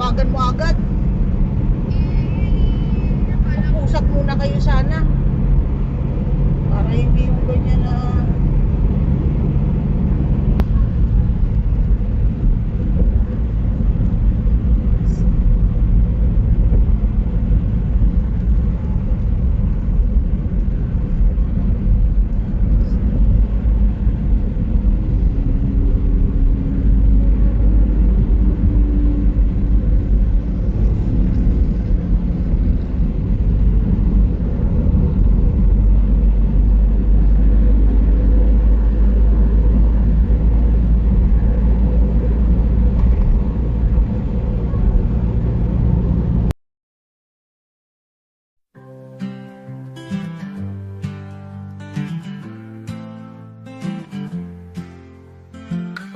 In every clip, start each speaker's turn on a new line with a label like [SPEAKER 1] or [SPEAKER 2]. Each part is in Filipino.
[SPEAKER 1] tinawagan mo agad. Mag-usap muna kayo sana. Para hindi yung ganyan na...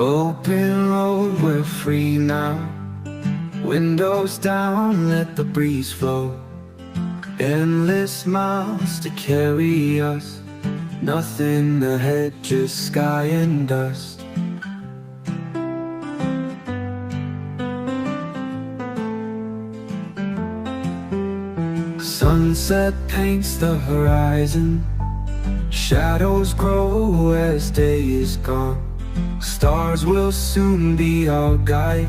[SPEAKER 2] Open road, we're free now. Windows down, let the breeze flow. Endless miles to carry us. Nothing ahead, just sky and dust. Sunset paints the horizon. Shadows grow as day is gone. Stars will soon be our guide.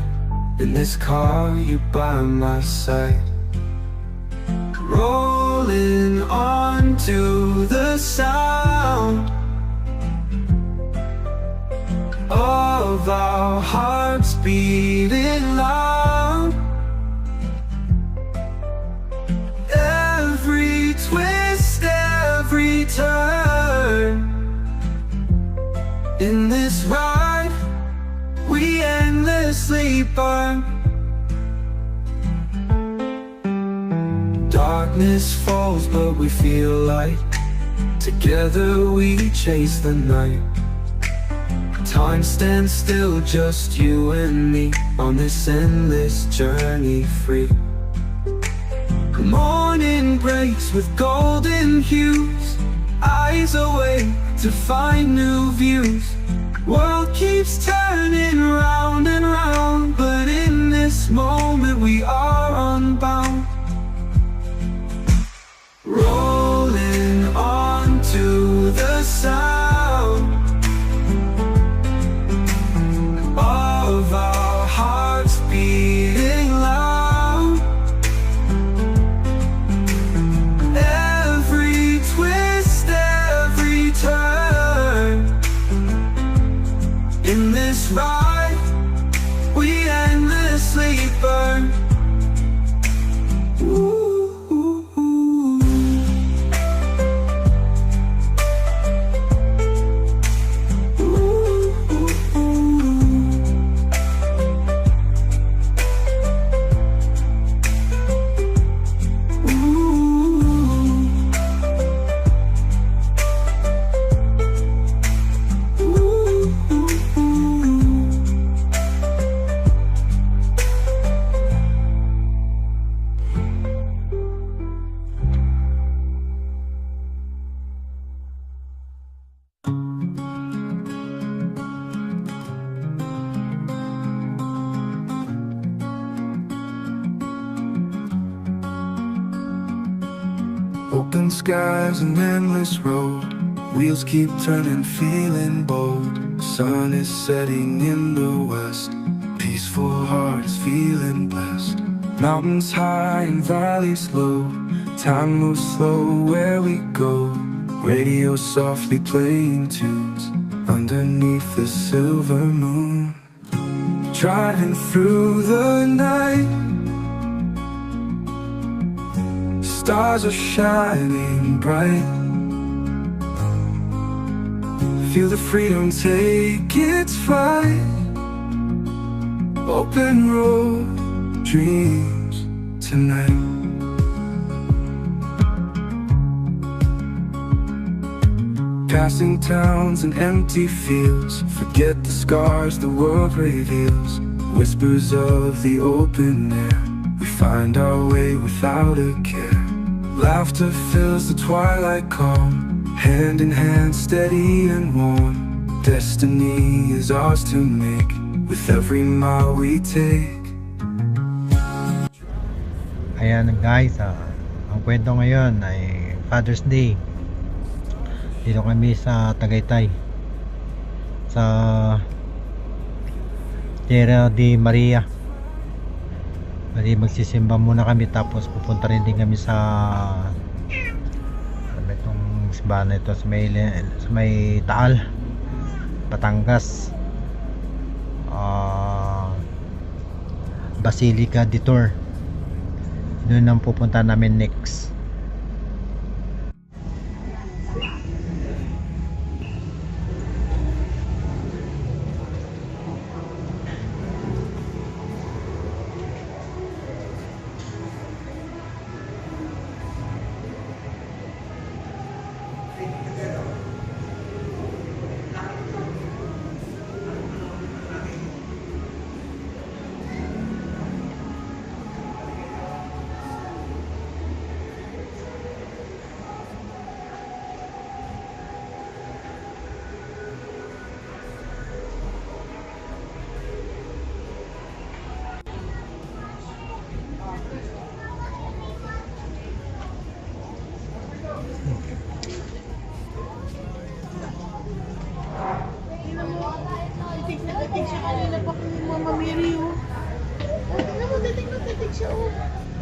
[SPEAKER 2] In this car, you by my side. Rolling on to the sound of our hearts beating loud. Every twist, every turn. In this ride, we endlessly burn. Darkness falls, but we feel light. Together we chase the night. Time stands still, just you and me, on this endless journey free. Morning breaks with golden hues, eyes awake to find new views. World keeps turning round and round, but in this moment we are unbound. Rolling on to the sound of our hearts beating loud. Every twist, every turn. In this ride, we endlessly burn. Ooh. Open skies, an endless road. Wheels keep turning, feeling bold. Sun is setting in the west. Peaceful hearts feeling blessed. Mountains high and valleys low. Time moves slow where we go. Radio softly playing tunes underneath the silver moon. Driving through the night, stars are shining bright. Feel the freedom take its flight. Open road, dreams tonight. Passing towns and empty fields. Forget the scars the world reveals. Whispers of the open air. We find our way without a care. Laughter fills the twilight calm. Hand in hand, steady and warm. Destiny is ours to make with every mile we take.
[SPEAKER 3] Ayan guys, ang kwento ngayon ay Father's Day. Dito kami sa Tagaytay, sa Tierra de Maria. Bali magsisimba muna kami, tapos pupunta rin din kami sa itong simbahan na ito sa may Taal, Batangas, Basilica de Tor. Doon ang pupunta namin next.
[SPEAKER 1] Titig na titig siya kanina pa kung Mama Mary, oh. Oh, tingnan mo, titig na titig siya, oh.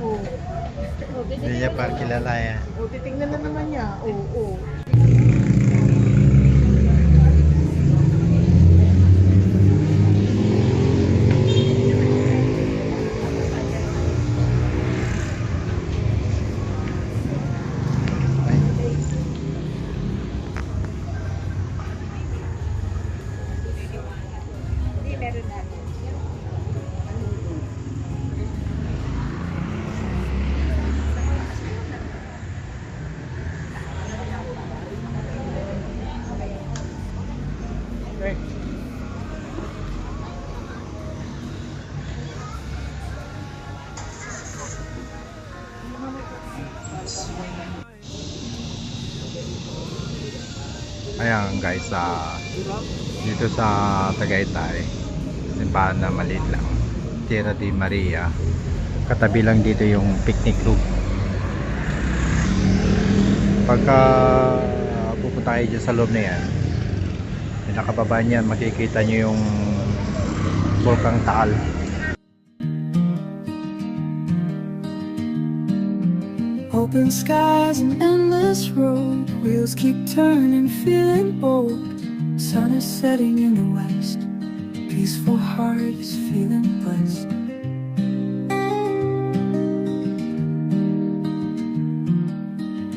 [SPEAKER 1] Oh. Oh, titig
[SPEAKER 3] Hindi niya parang kilala yan.
[SPEAKER 1] Oh, titignan na naman niya. Oh, oh. Hindi, meron na.
[SPEAKER 3] Ayan guys, dito sa Tagaytay, simbahan na maliit lang, Tierra de Maria. Katabi lang dito yung picnic group. Pagka pupunta kayo dyan sa loob na yan, pinakababa niyan makikita nyo yung Volcang Taal.
[SPEAKER 4] Open skies and endless road, wheels keep turning, feeling bold. Sun is setting in the west, peaceful heart is feeling blessed.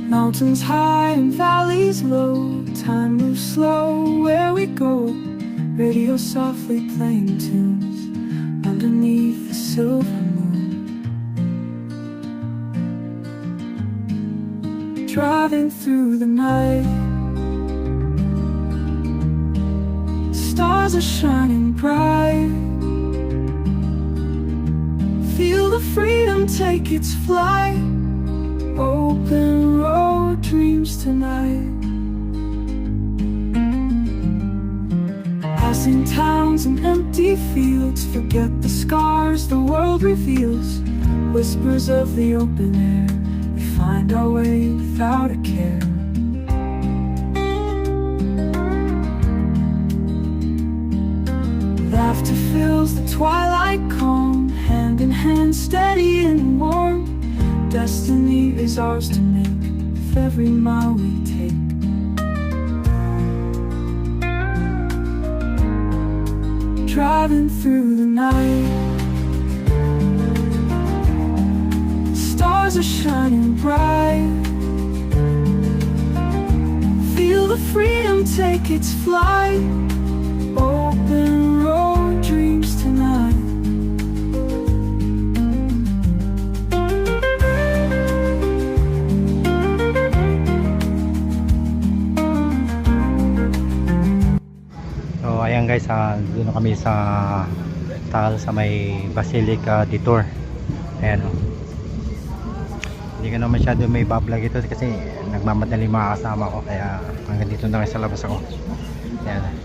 [SPEAKER 4] Mountains high and valleys low, time moves slow where we go. Radio softly playing tunes underneath the silver moon. Driving through the night, stars are shining bright. Feel the freedom take its flight. Open road dreams tonight. Passing towns and empty fields, forget the scars the world reveals. Whispers of the open air, we find our way without a care. Laughter fills the twilight calm, hand in hand, steady and warm. Destiny is ours to make with every mile we take. Driving through the night, stars are shining bright. Feel the freedom take its flight. Open road dreams tonight.
[SPEAKER 3] So ayan guys, doon na kami sa Taal, sa may Basilica de Tor. Ayan, hindi ko na masyado may bablog ito kasi nagmamadali mga kasama ko, kaya hanggang dito na kayo sa labas ako. Ayan.